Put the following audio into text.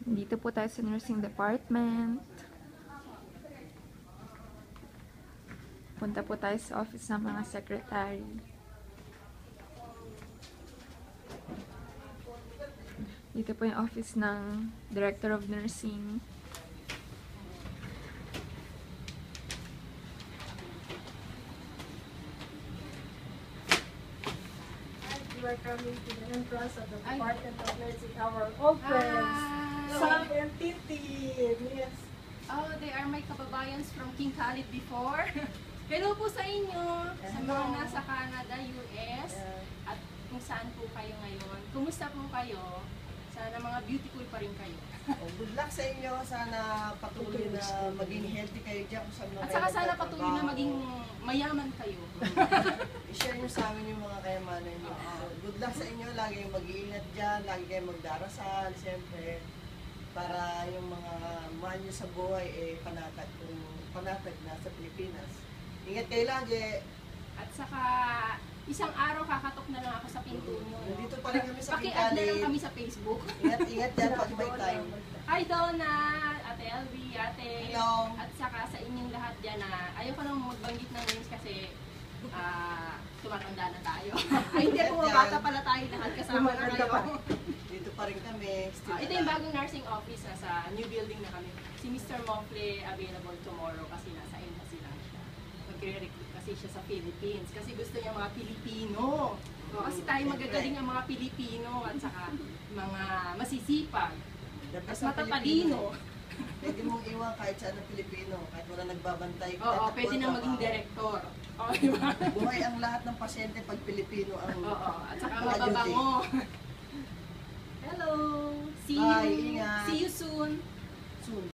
Dito po tayo sa nursing department. Punta po tayo sa office ng mga secretary. Dito po yung office ng Director of Nursing. You are coming to the entrance of the Department of Nursing, our old friends, Sam and Titi. Yes. Oh, they are my kababayans from King Khalid before. Hello po sa inyo, sa mga nasa Canada, US, at kung saan po kayo ngayon. Kumusta po kayo? Sana mga beautiful pa rin kayo. Good luck sa inyo. Sana patuloy na maging healthy kayo dyan. Kung saan At saka sana patuloy na maging mayaman kayo. I-share nyo sa amin yung mga kayamanan nyo. So, good luck sa inyo. Lagi kayong mag-iingat dyan. Lagi kayong magdarasal. Siyempre, para yung mga mahal nyo sa buhay panatag na sa Pilipinas. Ingat kayo lagi. At saka isang araw kakatok na lang ako sa pinto nyo. Nandito pa rin kami sa King Paki-add na lang Khalid. kami sa Facebook. Ingat dyan pag may time. Hi Donna, Ate LV, Ate. Hello. At saka sa inyong lahat dyan na ayaw ko nang magbanggit ng names kasi tumatanda na tayo. Ay hindi po, bata pala tayo lahat, kasama na kayo. Dito pa rin kami. Still Ito yung bagong nursing office, nasa new building na kami. Si Mr. Mofle available tomorrow kasi nasa embassy lang siya. Magre-recruit kasi siya sa Philippines kasi gusto niya mga Pilipino. Kasi tayo magagaling ang mga Pilipino at saka mga masisipag. Mas matatalino. Pwede mong iwan kahit saan ng Pilipino, kahit wala nagbabantay. Oo, pwede na maging director. Oo, di ba? Buhay ang lahat ng pasyente pag Pilipino ang Oo, at saka ang mababango. Hello! See Bye, you! ingat. See you soon! soon.